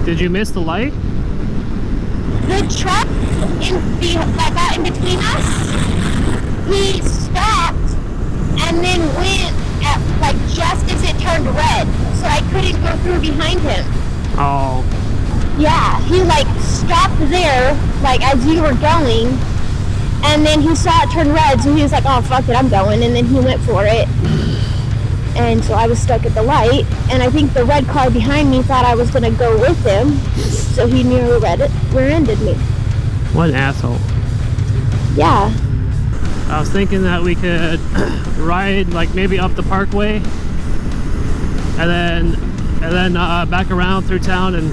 Did you miss the light? The truck that got in between us, he stopped and then went at, like, just as it turned red, so I couldn't go through behind him. Oh. Yeah, he like stopped there, like as you were going, and then he saw it turn red, so he was like, oh fuck it, I'm going, and then he went for it. And so I was stuck at the light, and I think the red car behind me thought I was gonna go with him, so he nearly rear-ended me. What an asshole. Yeah. I was thinking that we could ride like maybe up the parkway and then back around through town and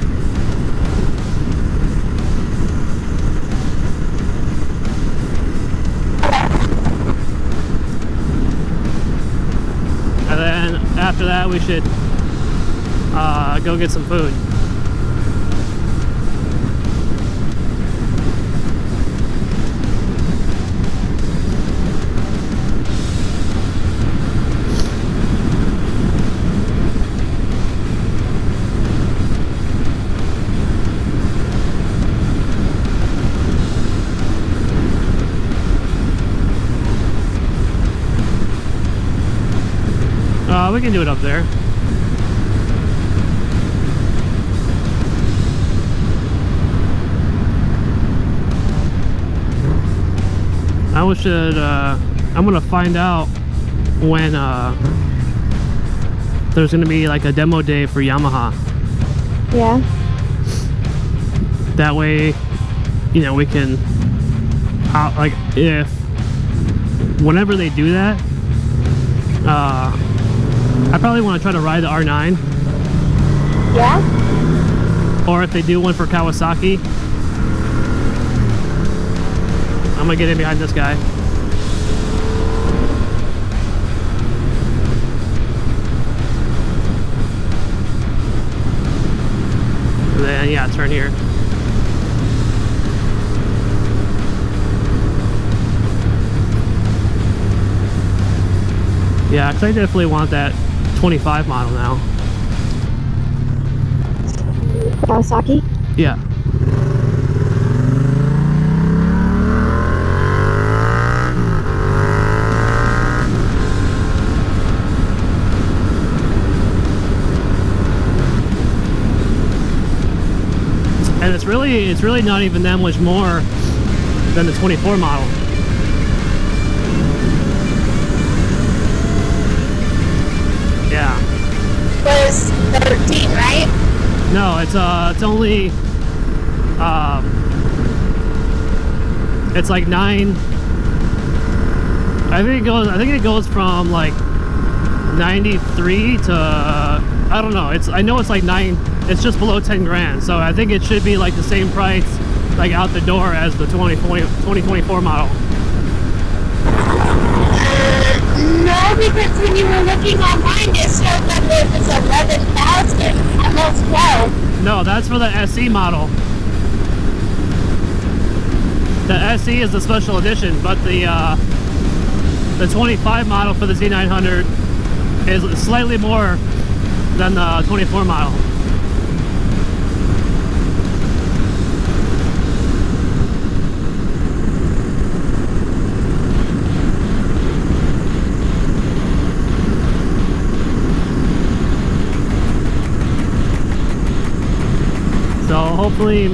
then after that we should go get some food. We can do it up there. I'm gonna find out when there's gonna be like a demo day for Yamaha. Yeah. That way, you know, we can, like, if whenever they do that, I probably want to try to ride the R9. Yeah? Or if they do one for Kawasaki, I'm gonna get in behind this guy. And then, yeah, turn here. Yeah, because I definitely want that 25 model now. Kawasaki? Yeah. And it's really not even that much more than the 24 model. Yeah. Was 13, right? No, it's only it's like 9. I think it goes from like 93 to I don't know. I know it's like 9. It's just below 10 grand. So I think it should be like the same price like out the door as the 2024 model. No, because when you were looking online, it showed that it was 11,000, almost 12. No, that's for the SE model. The SE is the special edition, but the 25 model for the Z900 is slightly more than the 24 model. So hopefully,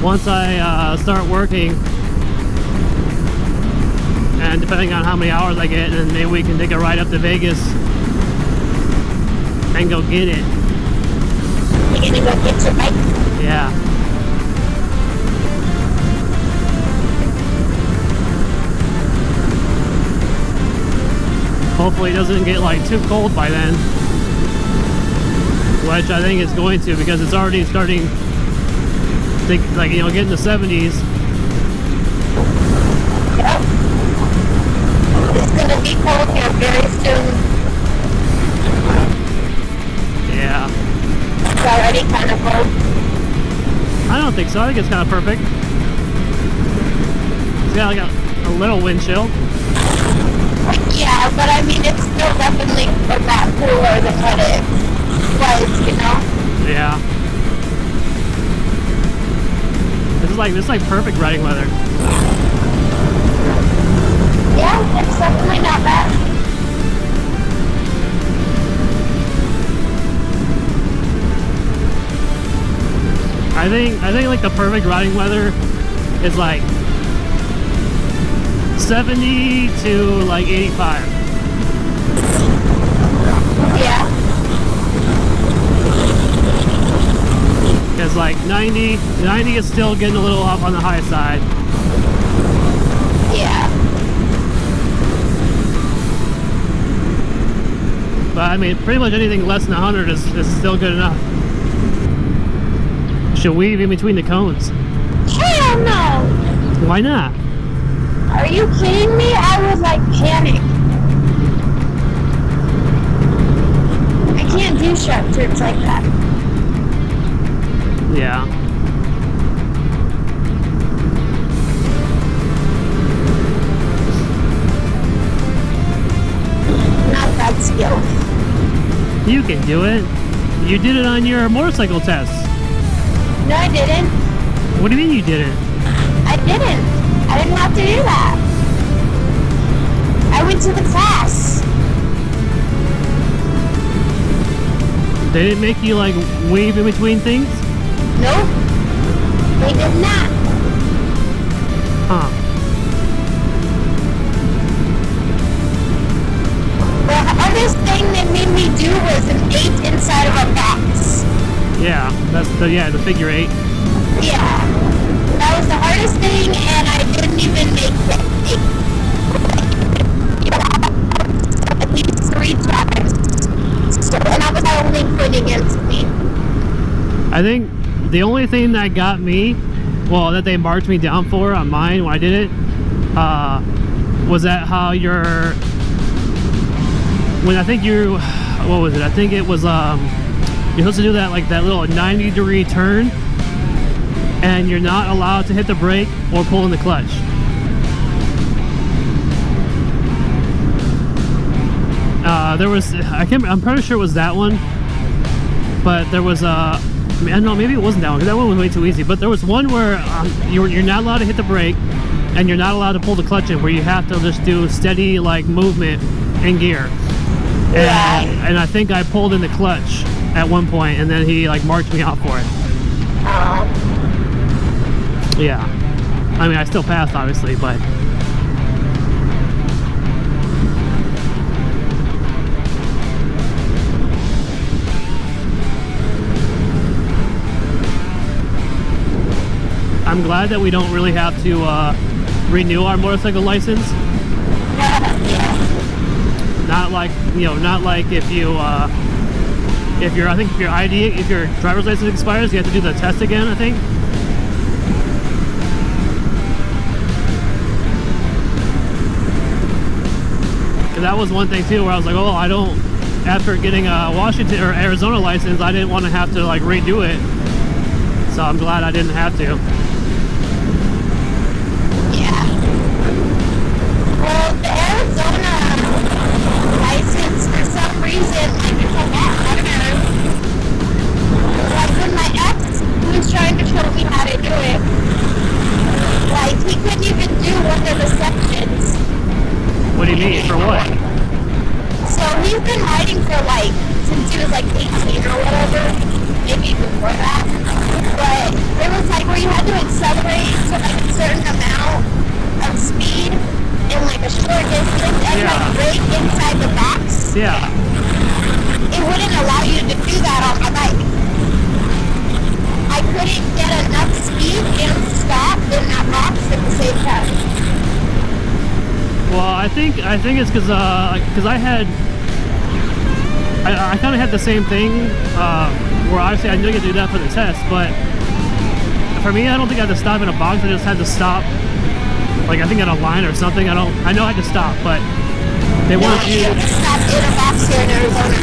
once I start working, and depending on how many hours I get, then maybe we can take a ride up to Vegas and go get it. You're gonna go get your bike? Yeah. Hopefully it doesn't get like too cold by then. Which I think it's going to, because it's already starting to, like, you know, get in the 70s. Yep. It's gonna be cold here very soon. Yeah. It's already kind of cold. I don't think so. I think it's kind of perfect. It's got like a little wind chill. Yeah, but I mean, it's still definitely a lot cooler than what it was, you know? Yeah. is like perfect riding weather. Yeah, it's definitely not bad. I think like the perfect riding weather is like 70 to like 85. Yeah. Because like 90 is still getting a little up on the high side. Yeah. But I mean, pretty much anything less than 100 is still good enough. Should weave in between the cones. Hell no! Why not? Are you kidding me? I would like panic. I can't do sharp turns like that. Yeah. Not that skilled. You can do it. You did it on your motorcycle test. No, I didn't. What do you mean you didn't? I didn't. I didn't have to do that. I went to the class. They didn't make you like weave in between things? Nope. They did not. Huh. The hardest thing they made me do was an 8 inside of a box. Yeah, that's the figure 8. Yeah. That was the hardest thing, and I didn't even make it. At least 3 times. So, and that was my only point against me. I think the only thing that got me, well, that they marked me down for on mine when I did it, was that how when I think you, what was it? I think it was, you're supposed to do that, like that little 90-degree turn, and you're not allowed to hit the brake or pull in the clutch. There was, I'm pretty sure it was that one, but there was I don't know, maybe it wasn't that one, because that one was way too easy. But there was one where you're not allowed to hit the brake, and you're not allowed to pull the clutch in, where you have to just do steady like movement in gear. And I think I pulled in the clutch at one point, and then he like marked me out for it. Yeah, I mean I still passed obviously, but I'm glad that we don't really have to renew our motorcycle license. Not like, you know, not like if you if your driver's license expires, you have to do the test again, I think. And that was one thing too, where I was like, oh, I don't, after getting a Washington or Arizona license, I didn't want to have to like redo it. So I'm glad I didn't have to. Yeah. Well, the Arizona license, for some reason, like it's like that. I don't know. Like when my ex was trying to show me how to do it, like he couldn't even do one of the sections. What do you mean? For what? So he's been riding for like, since he was like 18 or whatever, maybe before that. But it was like where you had to accelerate to like a certain amount of speed in like a short distance and like brake inside the box. Yeah. It wouldn't allow you to do that on my bike. I couldn't get enough speed and stop in that box at the same time. Well, I think it's because I kind of had the same thing where obviously I knew you could do that for the test, but for me, I don't think I had to stop in a box. I just had to stop, like I think at a line or something. I know I had to stop, but they want you to stop in a box here in Arizona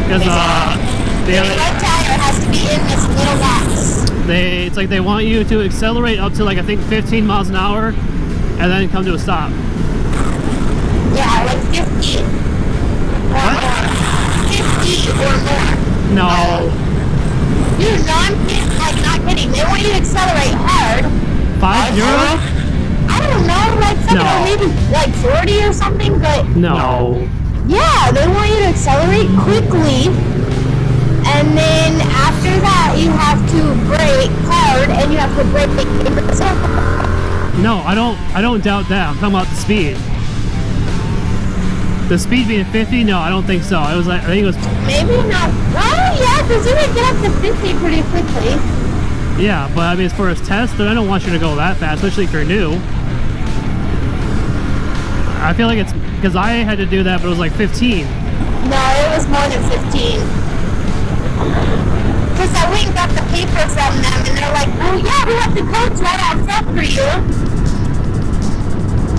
because the right tire has to be in this little box. It's like they want you to accelerate up to like I think 15 miles an hour, and then come to a stop. Yeah, like 50 or more. 50 or more. No. Dude, no, I'm like not kidding. They want you to accelerate hard 50? I don't know, like something, No. or maybe like 40 or something, but No. yeah, they want you to accelerate quickly, and then after that you have to brake hard, and you have to brake in the circle. No, I don't doubt that. I'm talking about the speed. The speed being 50? No, I don't think so. It was like, I think it was, Maybe not. Oh yeah, because you would get up to 50 pretty quickly. yeah, but I mean, as far as test, I don't want you to go that fast, especially if you're new. I feel like it's, because I had to do that, but it was like 15. No, it was more than 15. Because I went and got the paper from them, and they're like, oh yeah, we have the codes right out front for you.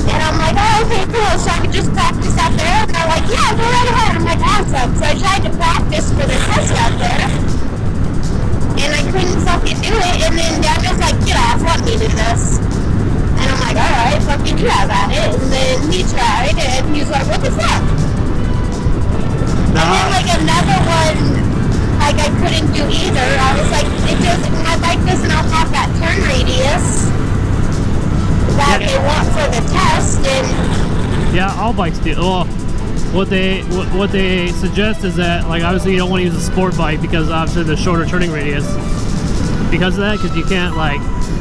And I'm like, oh, okay, cool, so I could just practice out there. And they're like, yeah, go right ahead. I'm like, awesome. So I tried to practice for the test out there, and I couldn't fucking do it. And then Dad was like, get off, let me do this. And I'm like, alright, fucking you have at it. And then he tried, and he was like, what the fuck? And then like another one, like I couldn't do either. I was like, my bike doesn't have that turn radius that they want for the test, and Yeah, all bikes do. Well, what they suggest is that, like, obviously you don't want to use a sport bike because obviously the shorter turning radius. Because of that, because you can't, like,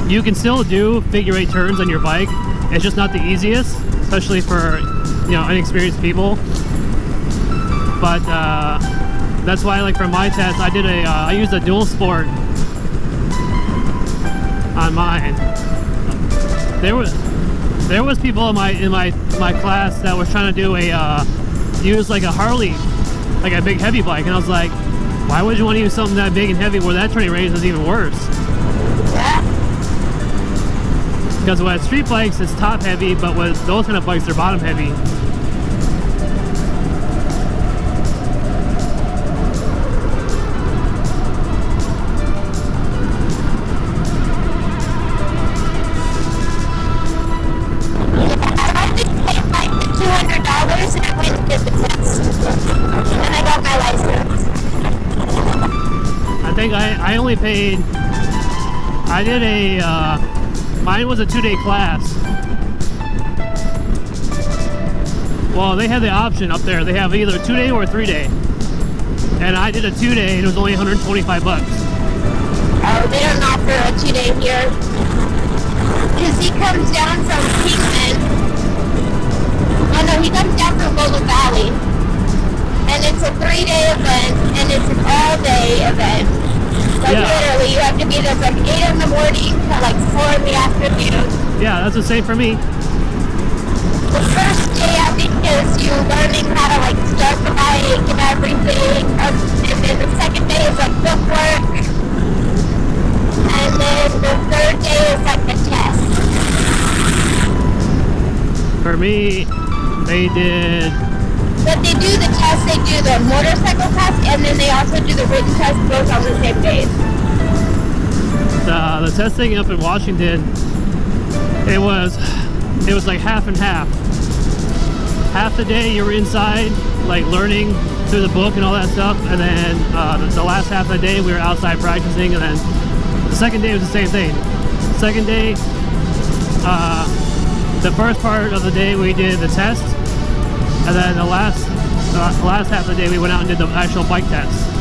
you can still do figure 8 turns on your bike. It's just not the easiest, especially for, you know, inexperienced people. But that's why, like, for my test, I used a dual sport on mine. There was people in my class that was trying to do use like a Harley, like a big heavy bike, and I was like, why would you want to use something that big and heavy where that turning radius is even worse? Because with street bikes it's top heavy, but with those kind of bikes they're bottom heavy. I only paid, I did mine was a 2-day class. Well, they have the option up there. They have either a 2-day or a 3-day. And I did a 2-day and it was only 125 bucks. Oh, they don't offer a 2-day here. Because he comes down from Kingman. Oh no, he comes down from Golden Valley. And it's a 3-day event, and it's an all-day event. Like literally, you have to be there from 8 in the morning to like 4 in the afternoon. Yeah, that's the same for me. The first day, I think, is you learning how to like start the bike and everything. And then the second day is like footwork. And then the third day is like the test. For me, they did. But they do the test, they do the motorcycle test, and then they also do the written test both on the same day. The testing up in Washington, it was like half and half. Half the day you were inside, like learning through the book and all that stuff, and then the last half of the day we were outside practicing, and then the second day was the same thing. Second day, the first part of the day we did the test, and then the last half of the day we went out and did the actual bike test.